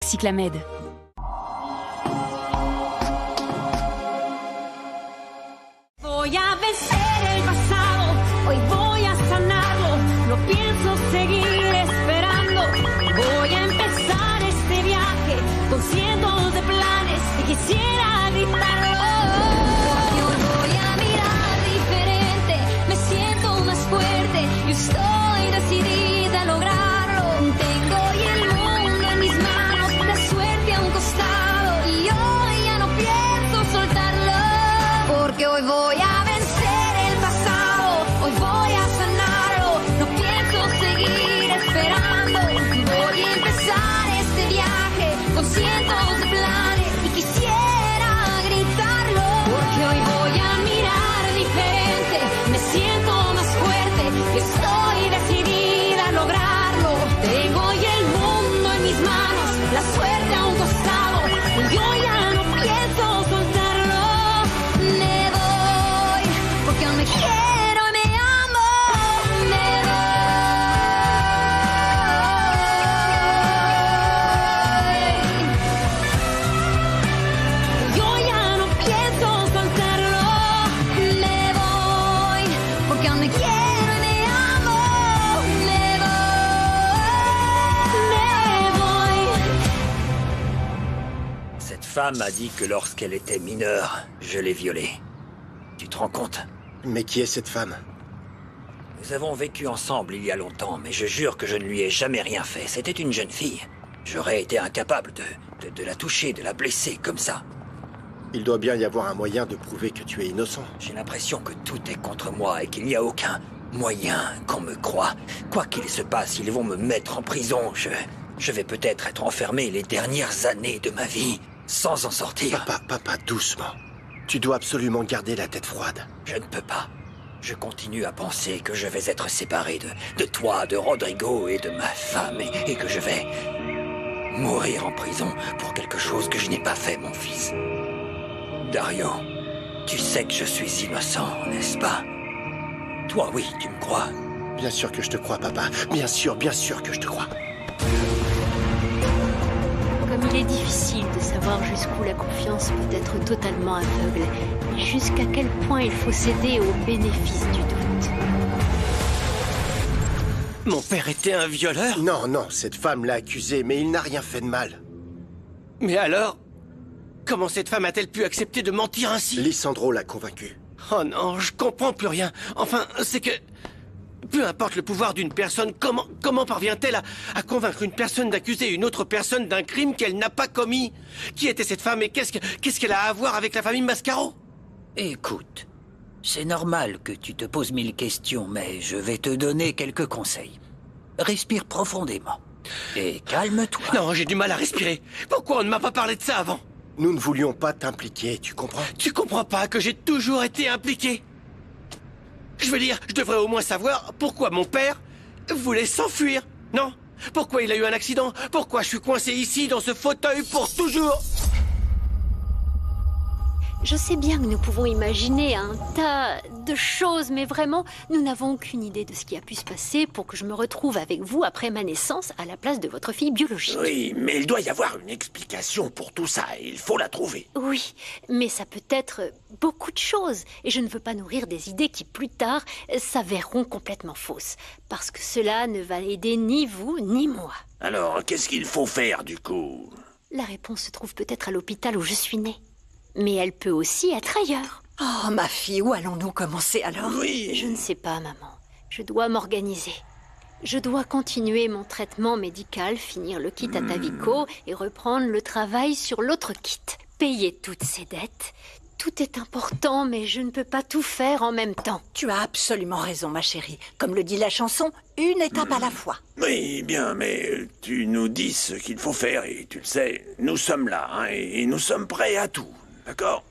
Cyclamed. Voy a vencer el pasado, hoy voy a sanarlo, no pienso seguir esperando. Voy a empezar este viaje con cientos de planes y quisiera gritarlo. Porque hoy voy a mirar diferente, me siento más fuerte y estoy decidida a lograrlo. Tengo hoy el mundo en mis manos, la suerte a un costado y hoy ya no pienso soltarlo. Porque hoy voy a vencer el pasado, hoy voy a sanarlo, no pienso seguir esperando. Voy a empezar este viaje con cientos de planes y quisiera gritarlo. Porque hoy voy a mirar diferente, me siento más fuerte y estoy decidida a lograrlo. Tengo hoy el mundo en mis manos, la suerte a un costado y yo ya no pienso soltarlo. Me voy, porque aún me quiero y me amo. Me voy, yo ya no pienso soltarlo. Me voy, porque aún me quiero y me amo. Me voy. Cette femme a dit que lorsqu'elle était mineure, je l'ai violée. Tu te rends compte? Mais qui est cette femme? Nous avons vécu ensemble il y a longtemps, mais je jure que je ne lui ai jamais rien fait. C'était une jeune fille. J'aurais été incapable de la toucher, de la blesser comme ça. Il doit bien y avoir un moyen de prouver que tu es innocent. J'ai l'impression que tout est contre moi et qu'il n'y a aucun moyen qu'on me croie. Quoi qu'il se passe, ils vont me mettre en prison. Je vais peut-être être enfermé les dernières années de ma vie, sans en sortir. Papa, doucement. Tu dois absolument garder la tête froide. Je ne peux pas. Je continue à penser que je vais être séparé de toi, de Rodrigo et de ma femme, et que je vais mourir en prison pour quelque chose que je n'ai pas fait, mon fils. Dario, tu sais que je suis innocent, n'est-ce pas? Toi, oui, tu me crois. Bien sûr que je te crois, papa. Bien sûr que je te crois. Comme il est difficile de savoir jusqu'où la confiance peut être totalement aveugle, et jusqu'à quel point il faut céder au bénéfice du doute. Mon père était un violeur? Non, cette femme l'a accusé, mais il n'a rien fait de mal. Mais alors, comment cette femme a-t-elle pu accepter de mentir ainsi? Lissandro l'a convaincu. Oh non, je comprends plus rien. Enfin, c'est que... Peu importe le pouvoir d'une personne, comment parvient-elle à convaincre une personne d'accuser une autre personne d'un crime qu'elle n'a pas commis? Qui était cette femme et qu'est-ce qu'elle a à voir avec la famille Mascaro? Écoute, c'est normal que tu te poses 1000 questions, mais je vais te donner quelques conseils. Respire profondément. Et calme-toi. Non, j'ai du mal à respirer. Pourquoi on ne m'a pas parlé de ça avant? Nous ne voulions pas t'impliquer, tu comprends? Tu comprends pas que j'ai toujours été impliqué? Je veux dire, je devrais au moins savoir pourquoi mon père voulait s'enfuir, non? Pourquoi il a eu un accident? Pourquoi je suis coincé ici, dans ce fauteuil, pour toujours? Je sais bien que nous pouvons imaginer un tas de choses, mais vraiment, nous n'avons aucune idée de ce qui a pu se passer pour que je me retrouve avec vous après ma naissance à la place de votre fille biologique. Oui, mais il doit y avoir une explication pour tout ça, et il faut la trouver. Oui, mais ça peut être beaucoup de choses, et je ne veux pas nourrir des idées qui, plus tard, s'avéreront complètement fausses, parce que cela ne va aider ni vous, ni moi. Alors, qu'est-ce qu'il faut faire, du coup? La réponse se trouve peut-être à l'hôpital où je suis née. Mais elle peut aussi être ailleurs. Oh, ma fille, où allons-nous commencer alors? Oui. Je ne sais pas, maman. Je dois m'organiser. Je dois continuer mon traitement médical, finir le kit Atavico et reprendre le travail sur l'autre kit. Payer toutes ces dettes. Tout est important, mais je ne peux pas tout faire en même temps. Tu as absolument raison, ma chérie. Comme le dit la chanson, une étape à la fois. Oui, bien, mais tu nous dis ce qu'il faut faire, et tu le sais, nous sommes là, hein, et nous sommes prêts à tout. D'accord?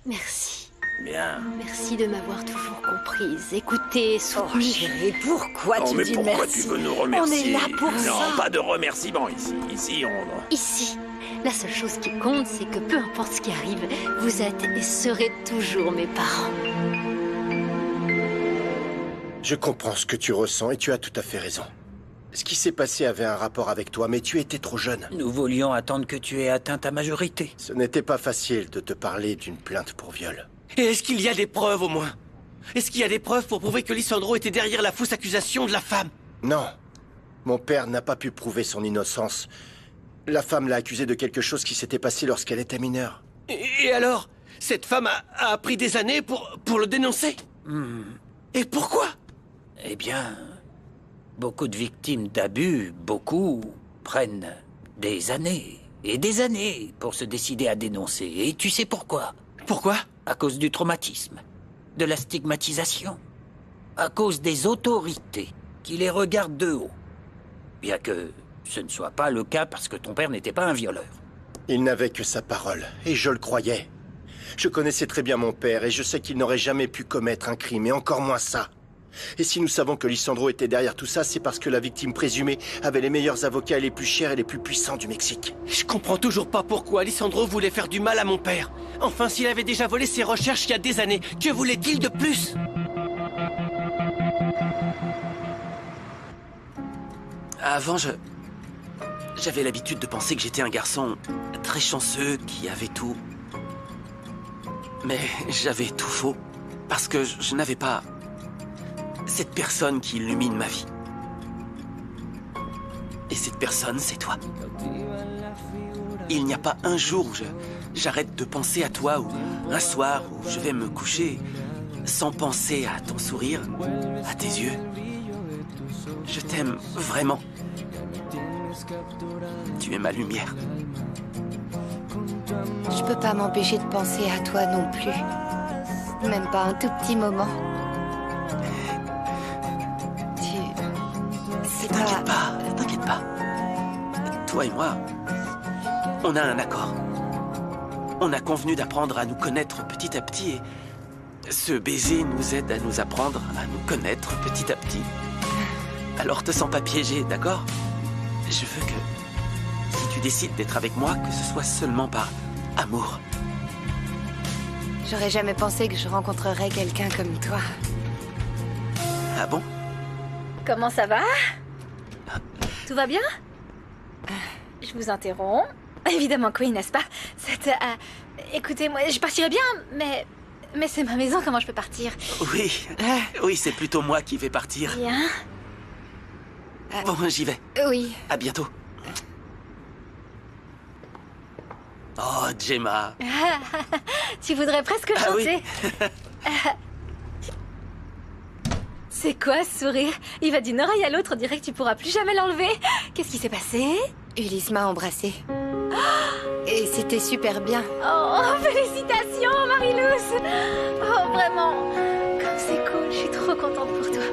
Merci. Bien. Merci de m'avoir toujours comprise, écoutée, Oh, soutenue. chérie, pourquoi Oh, tu mais dis pourquoi merci? tu veux nous remercier? On est là pour non, ça. pas de remerciements ici. Ici, on... Ici, la seule chose qui compte, c'est que peu importe ce qui arrive, vous êtes et serez toujours mes parents. Je comprends ce que tu ressens et tu as tout à fait raison. Ce qui s'est passé avait un rapport avec toi, mais tu étais trop jeune. Nous voulions attendre que tu aies atteint ta majorité. Ce n'était pas facile de te parler d'une plainte pour viol. Et est-ce qu'il y a des preuves au moins? Est-ce qu'il y a des preuves pour prouver que Lissandro était derrière la fausse accusation de la femme? Non. Mon père n'a pas pu prouver son innocence. La femme l'a accusé de quelque chose qui s'était passé lorsqu'elle était mineure. Et alors? Cette femme a pris des années pour le dénoncer? Et pourquoi? Eh bien, beaucoup de victimes d'abus, prennent des années et des années pour se décider à dénoncer. Et tu sais pourquoi? Pourquoi? À cause du traumatisme, de la stigmatisation, à cause des autorités qui les regardent de haut. Bien que ce ne soit pas le cas parce que ton père n'était pas un violeur. Il n'avait que sa parole, et je le croyais. Je connaissais très bien mon père, et je sais qu'il n'aurait jamais pu commettre un crime, et encore moins ça. Et si nous savons que Lissandro était derrière tout ça, c'est parce que la victime présumée avait les meilleurs avocats les plus chers et les plus puissants du Mexique. Je comprends toujours pas pourquoi Lissandro voulait faire du mal à mon père. Enfin, s'il avait déjà volé ses recherches il y a des années, que voulait-il de plus? Avant, j'avais l'habitude de penser que j'étais un garçon très chanceux, qui avait tout. Mais j'avais tout faux, parce que je n'avais pas cette personne qui illumine ma vie. Et cette personne, c'est toi. Il n'y a pas un jour où j'arrête de penser à toi, ou un soir où je vais me coucher sans penser à ton sourire, à tes yeux. Je t'aime vraiment. Tu es ma lumière. Je peux pas m'empêcher de penser à toi non plus. Même pas un tout petit moment. T'inquiète pas. Toi et moi, on a un accord. On a convenu d'apprendre à nous connaître petit à petit et ce baiser nous aide à nous apprendre à nous connaître petit à petit. Alors te sens pas piégé, d'accord? Je veux que, si tu décides d'être avec moi, que ce soit seulement par amour. J'aurais jamais pensé que je rencontrerais quelqu'un comme toi. Ah bon? Comment ça va? Tout va bien? Je vous interromps. Évidemment que oui, n'est-ce pas? Écoutez, moi, je partirais bien, mais c'est ma maison, comment je peux partir? Oui, c'est plutôt moi qui vais partir. Bien. Bon, j'y vais. Oui. À bientôt. Oh, Gemma. Tu voudrais presque chanter. Oui. C'est quoi ce sourire? Il va d'une oreille à l'autre, on dirait que tu pourras plus jamais l'enlever. Qu'est-ce qui s'est passé? Ulysse m'a embrassée. Et c'était super bien. Oh, félicitations, Marilous. Oh, vraiment. Comme c'est cool, je suis trop contente pour toi.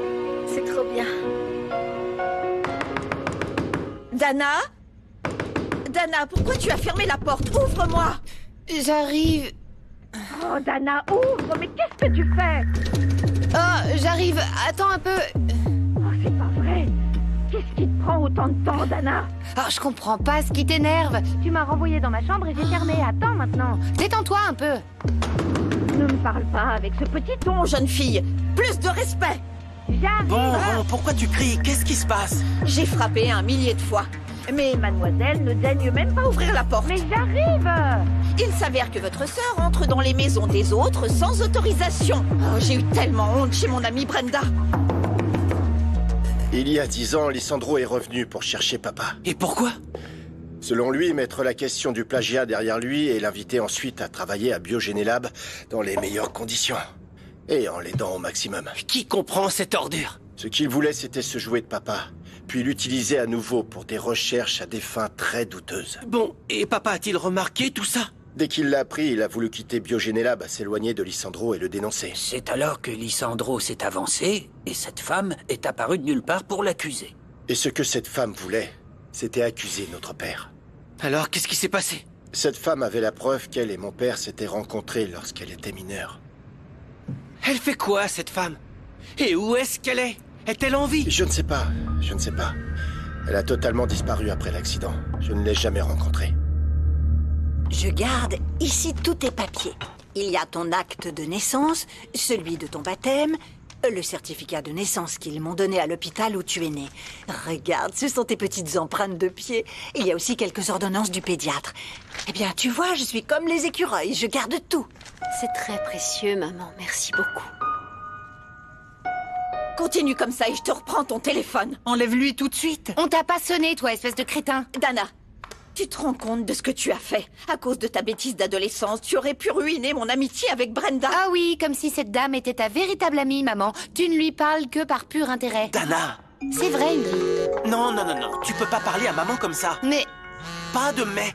C'est trop bien. Dana? Dana, pourquoi tu as fermé la porte? Ouvre-moi! J'arrive... Oh, Dana, ouvre. Mais qu'est-ce que tu fais? Oh, j'arrive. Attends un peu. Oh, c'est pas vrai. Qu'est-ce qui te prend autant de temps, Dana? Oh, je comprends pas ce qui t'énerve. Tu m'as renvoyé dans ma chambre et j'ai fermé. Attends maintenant. Détends-toi un peu. Ne me parle pas avec ce petit ton. Ton jeune fille, plus de respect! J'arrive. Bon, pourquoi tu cries? Qu'est-ce qui se passe? J'ai frappé 1 millier de fois. Mais Mademoiselle ne daigne même pas ouvrir. ouvrir la porte. Mais j'arrive. Il s'avère que votre sœur entre dans les maisons des autres sans autorisation. Oh, j'ai eu tellement honte chez mon amie Brenda. Il y a 10 ans, Lissandro est revenu pour chercher papa. Et pourquoi? Selon lui, mettre la question du plagiat derrière lui et l'inviter ensuite à travailler à Biogénélab dans les meilleures conditions. Et en l'aidant au maximum. Qui comprend cette ordure? Ce qu'il voulait, c'était se jouer de papa, puis l'utiliser à nouveau pour des recherches à des fins très douteuses. Bon, et papa a-t-il remarqué tout ça? Dès qu'il l'a appris, il a voulu quitter Biogénélab, s'éloigner de Lissandro et le dénoncer. C'est alors que Lissandro s'est avancé et cette femme est apparue de nulle part pour l'accuser. Et ce que cette femme voulait, c'était accuser notre père. Alors, qu'est-ce qui s'est passé? Cette femme avait la preuve qu'elle et mon père s'étaient rencontrés lorsqu'elle était mineure. Elle fait quoi, cette femme? Et où est-ce qu'elle est? Est-elle en vie? Je ne sais pas. Elle a totalement disparu après l'accident. Je ne l'ai jamais rencontrée. Je garde ici tous tes papiers. Il y a ton acte de naissance, celui de ton baptême, Le certificat de naissance qu'ils m'ont donné à l'hôpital où tu es né. Regarde, ce sont tes petites empreintes de pied. Il y a aussi quelques ordonnances du pédiatre. Eh bien, tu vois, je suis comme les écureuils, je garde tout. C'est très précieux, maman. Merci beaucoup. Continue comme ça et je te reprends ton téléphone. Enlève-lui tout de suite. On t'a pas sonné, toi, espèce de crétin. Dana, tu te rends compte de ce que tu as fait? À cause de ta bêtise d'adolescence, tu aurais pu ruiner mon amitié avec Brenda. Ah oui, comme si cette dame était ta véritable amie, maman. Tu ne lui parles que par pur intérêt. Dana! C'est vrai, Henry. Non, tu peux pas parler à maman comme ça. Mais... Pas de mais.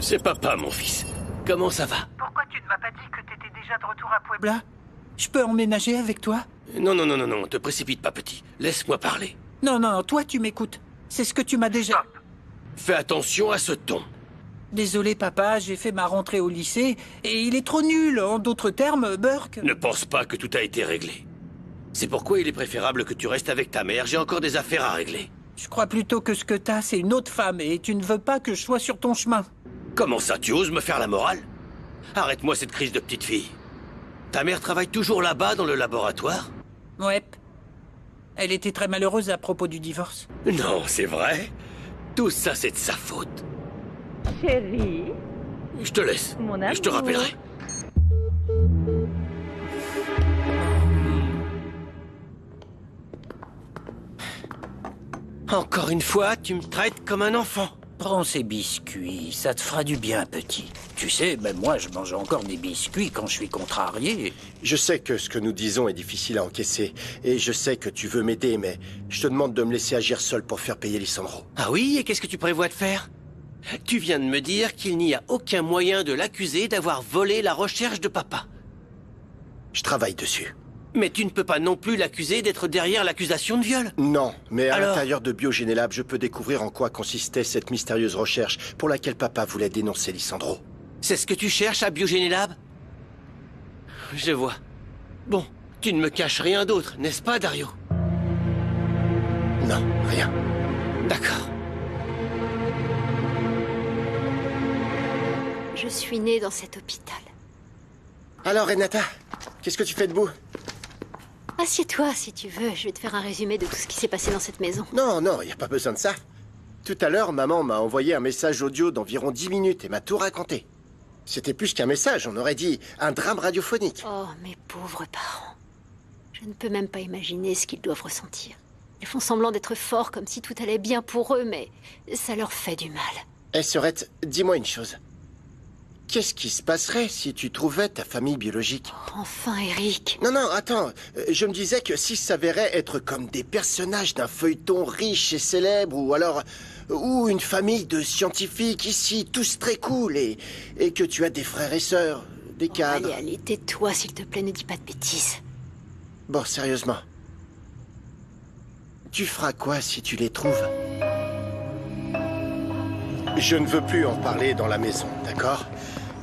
C'est papa, mon fils. Comment ça va? Pourquoi tu ne m'as pas dit que t'étais déjà de retour à Puebla? Je peux emménager avec toi? Non, te précipite pas, petit. Laisse-moi parler. Non, toi tu m'écoutes. C'est ce que tu m'as déjà... Stop. Fais attention à ce ton. Désolé, papa, j'ai fait ma rentrée au lycée et il est trop nul. En d'autres termes, Burke... Ne pense pas que tout a été réglé. C'est pourquoi il est préférable que tu restes avec ta mère. J'ai encore des affaires à régler. Je crois plutôt que ce que t'as, c'est une autre femme et tu ne veux pas que je sois sur ton chemin. Comment ça, tu oses me faire la morale? Arrête-moi cette crise de petite fille. Ta mère travaille toujours là-bas dans le laboratoire? Ouais. Elle était très malheureuse à propos du divorce. Non, c'est vrai? Tout ça, c'est de sa faute. Chérie. Je te laisse. Mon amour. Je te rappellerai. Encore une fois, tu me traites comme un enfant. Prends ces biscuits, ça te fera du bien, petit. Tu sais, même moi, je mange encore des biscuits quand je suis contrarié. Je sais que ce que nous disons est difficile à encaisser, et je sais que tu veux m'aider, mais je te demande de me laisser agir seul pour faire payer Lisandro. Ah oui, et qu'est-ce que tu prévois de faire? Tu viens de me dire qu'il n'y a aucun moyen de l'accuser d'avoir volé la recherche de papa. Je travaille dessus. Mais tu ne peux pas non plus l'accuser d'être derrière l'accusation de viol. Non, mais à Alors... l'intérieur de Biogénélab, je peux découvrir en quoi consistait cette mystérieuse recherche pour laquelle papa voulait dénoncer Lisandro. C'est ce que tu cherches à Biogénélab? Je vois. Bon, tu ne me caches rien d'autre, n'est-ce pas, Dario? Non, rien. D'accord. Je suis née dans cet hôpital. Alors, Renata, qu'est-ce que tu fais debout? Assieds-toi si tu veux, je vais te faire un résumé de tout ce qui s'est passé dans cette maison. Non, il n'y a pas besoin de ça. Tout à l'heure, maman m'a envoyé un message audio d'environ 10 minutes et m'a tout raconté. C'était plus qu'un message, on aurait dit un drame radiophonique. Oh, mes pauvres parents. Je ne peux même pas imaginer ce qu'ils doivent ressentir. Ils font semblant d'être forts comme si tout allait bien pour eux, mais ça leur fait du mal. Eh, Sorette, dis-moi une chose. Qu'est-ce qui se passerait si tu trouvais ta famille biologique? Enfin, Eric. Non, attends. Je me disais que s'ils s'avéraient être comme des personnages d'un feuilleton riche et célèbre, ou alors... ou une famille de scientifiques ici, tous très cool, et que tu as des frères et sœurs, des cadres... Allez, tais-toi, s'il te plaît, ne dis pas de bêtises. Bon, sérieusement. Tu feras quoi si tu les trouves? Je ne veux plus en parler dans la maison, d'accord?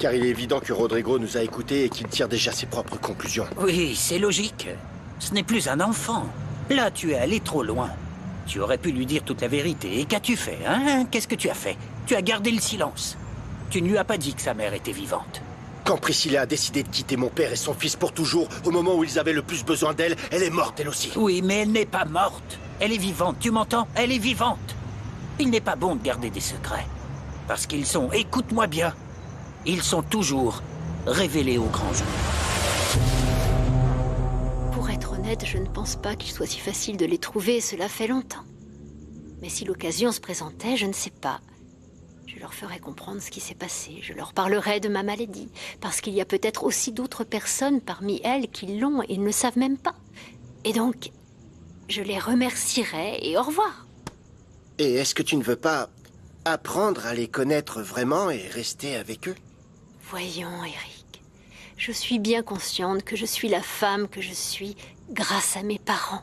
Car il est évident que Rodrigo nous a écoutés et qu'il tire déjà ses propres conclusions. Oui, c'est logique. Ce n'est plus un enfant. Là, tu es allé trop loin. Tu aurais pu lui dire toute la vérité. Et qu'as-tu fait, hein? Qu'est-ce que tu as fait? Tu as gardé le silence. Tu ne lui as pas dit que sa mère était vivante. Quand Priscilla a décidé de quitter mon père et son fils pour toujours, au moment où ils avaient le plus besoin d'elle, elle est morte elle aussi. Oui, mais elle n'est pas morte. Elle est vivante, tu m'entends? Elle est vivante. Il n'est pas bon de garder des secrets. Parce qu'ils sont, écoute-moi bien, ils sont toujours révélés au grand jour. Pour être honnête, je ne pense pas qu'il soit si facile de les trouver, cela fait longtemps. Mais si l'occasion se présentait, je ne sais pas. Je leur ferai comprendre ce qui s'est passé, je leur parlerai de ma maladie, parce qu'il y a peut-être aussi d'autres personnes parmi elles qui l'ont et ne le savent même pas. Et donc, je les remercierai et au revoir. Et est-ce que tu ne veux pas apprendre à les connaître vraiment et rester avec eux? Voyons, Eric, je suis bien consciente que je suis la femme que je suis grâce à mes parents.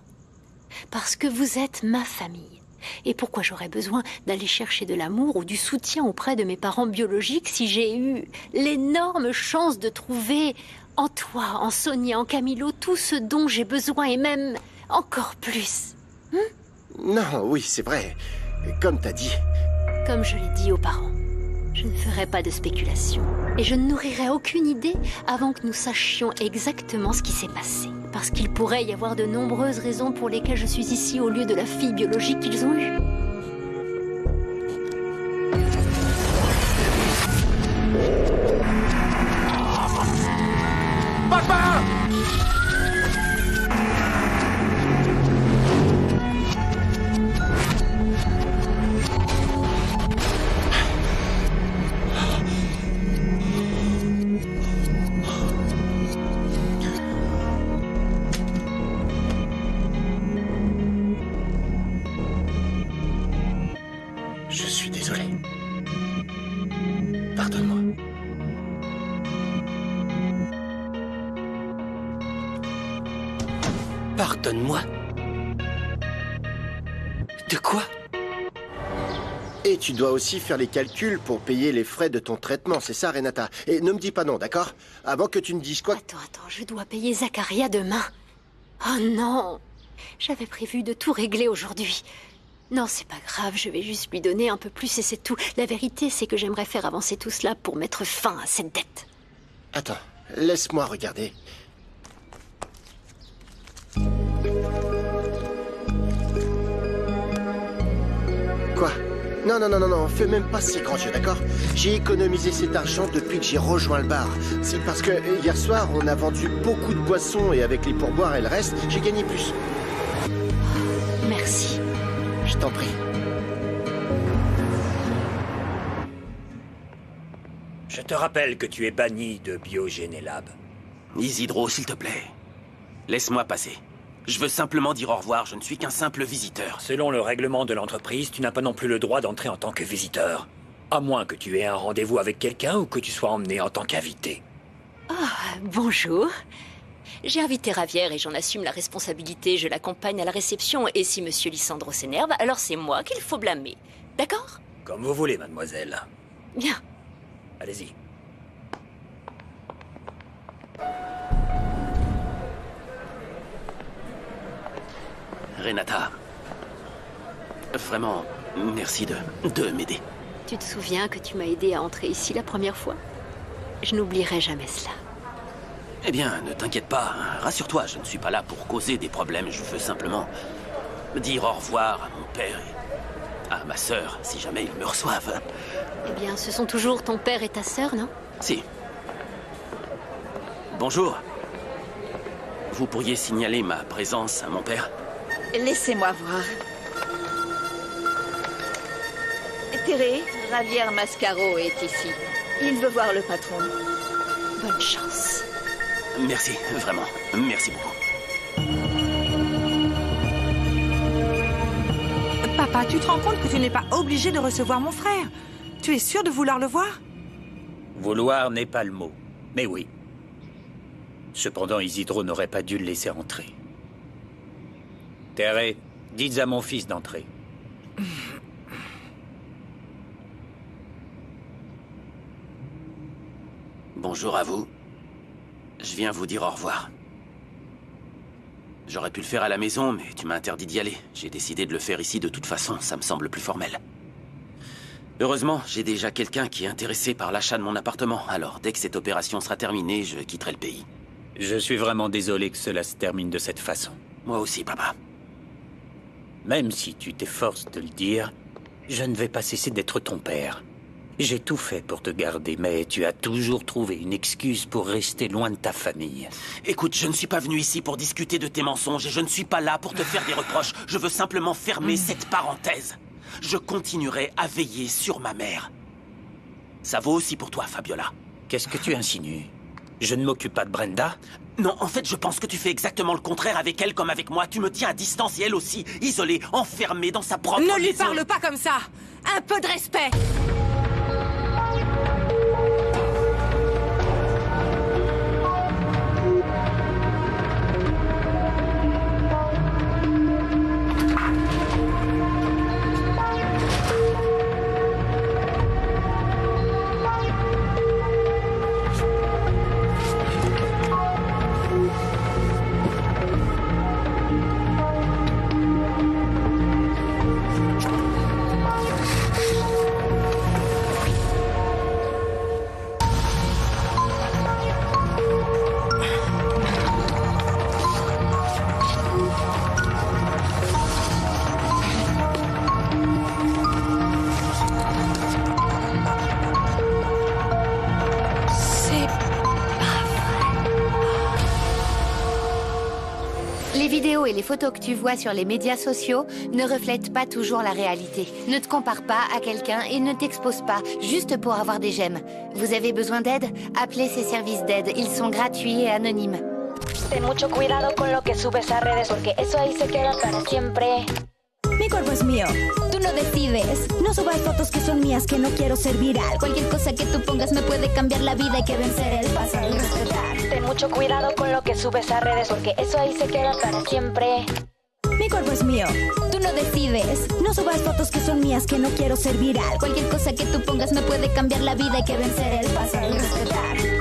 Parce que vous êtes ma famille. Et pourquoi j'aurais besoin d'aller chercher de l'amour ou du soutien auprès de mes parents biologiques si j'ai eu l'énorme chance de trouver en toi, en Sonia, en Camilo, tout ce dont j'ai besoin et même encore plus. Non, oui, c'est vrai. Comme t'as dit. Comme je l'ai dit aux parents, je ne ferai pas de spéculation et je ne nourrirai aucune idée avant que nous sachions exactement ce qui s'est passé. Parce qu'il pourrait y avoir de nombreuses raisons pour lesquelles je suis ici au lieu de la fille biologique qu'ils ont eue. Papa! Je suis désolé. Pardonne-moi. Pardonne-moi. De quoi? Et tu dois aussi faire les calculs pour payer les frais de ton traitement, c'est ça, Renata? Et ne me dis pas non, d'accord? Avant que tu ne dises quoi... Attends, je dois payer Zacharia demain. Oh non! J'avais prévu de tout régler aujourd'hui. Non, c'est pas grave, je vais juste lui donner un peu plus et c'est tout. La vérité, c'est que j'aimerais faire avancer tout cela pour mettre fin à cette dette. Attends, laisse-moi regarder. Quoi? Non, fais même pas ces grands yeux, d'accord? J'ai économisé cet argent depuis que j'ai rejoint le bar. C'est parce que hier soir, on a vendu beaucoup de boissons et avec les pourboires et le reste, j'ai gagné plus. Merci. Je t'en prie. Je te rappelle que tu es banni de Biogénélab. Isidro, s'il te plaît. Laisse-moi passer. Je veux simplement dire au revoir, je ne suis qu'un simple visiteur. Selon le règlement de l'entreprise, tu n'as pas non plus le droit d'entrer en tant que visiteur. À moins que tu aies un rendez-vous avec quelqu'un ou que tu sois emmené en tant qu'invité. Ah, bonjour. J'ai invité Ravière et j'en assume la responsabilité. Je l'accompagne à la réception et si Monsieur Lisandro s'énerve, alors c'est moi qu'il faut blâmer. D'accord? Comme vous voulez, mademoiselle. Bien. Allez-y. Renata, vraiment, merci de m'aider. Tu te souviens que tu m'as aidé à entrer ici la première fois? Je n'oublierai jamais cela. Eh bien, ne t'inquiète pas, rassure-toi, je ne suis pas là pour causer des problèmes, je veux simplement dire au revoir à mon père et à ma sœur, si jamais ils me reçoivent. Eh bien, ce sont toujours ton père et ta sœur, non? Si. Bonjour. Vous pourriez signaler ma présence à mon père? Laissez-moi voir. Terré, Ravière Mascaro est ici. Il veut voir le patron. Bonne chance. Merci, vraiment. Merci beaucoup. Papa, tu te rends compte que tu n'es pas obligé de recevoir mon frère? Tu es sûr de vouloir le voir? Vouloir n'est pas le mot, mais oui. Cependant, Isidro n'aurait pas dû le laisser entrer. Terré, dites à mon fils d'entrer. Bonjour à vous. Je viens vous dire au revoir. J'aurais pu le faire à la maison, mais tu m'as interdit d'y aller. J'ai décidé de le faire ici de toute façon, ça me semble plus formel. Heureusement, j'ai déjà quelqu'un qui est intéressé par l'achat de mon appartement, alors dès que cette opération sera terminée, je quitterai le pays. Je suis vraiment désolé que cela se termine de cette façon. Moi aussi, papa. Même si tu t'efforces de le dire, je ne vais pas cesser d'être ton père. J'ai tout fait pour te garder, mais tu as toujours trouvé une excuse pour rester loin de ta famille. Écoute, je ne suis pas venu ici pour discuter de tes mensonges et je ne suis pas là pour te faire des reproches. Je veux simplement fermer cette parenthèse. Je continuerai à veiller sur ma mère. Ça vaut aussi pour toi, Fabiola. Qu'est-ce que tu insinues? Je ne m'occupe pas de Brenda? Non, en fait, je pense que tu fais exactement le contraire avec elle comme avec moi. Tu me tiens à distance et elle aussi, isolée, enfermée dans sa propre maison. Ne lui parle pas comme ça! Un peu de respect! vidéos et les photos que tu vois sur les médias sociaux ne reflètent pas toujours la réalité. Ne te compare pas à quelqu'un et ne t'expose pas juste pour avoir des j'aime. Vous avez besoin d'aide? Appelez ces services d'aide. Ils sont gratuits et anonymes. Ten mucho cuidado con lo que subes a redes porque eso ahí se queda para siempre. Mi cuerpo es mío. Tú no decides. No subas fotos que son mías, que no quiero ser viral. Cualquier cosa que tú pongas me puede cambiar la vida. Hay que vencer el pasado y respetar. Ten mucho cuidado con lo que subes a redes porque eso ahí se queda para siempre. Mi cuerpo es mío. Tú no decides. No subas fotos que son mías, que no quiero ser viral. Cualquier cosa que tú pongas me puede cambiar la vida. Hay que vencer el pasado y respetar.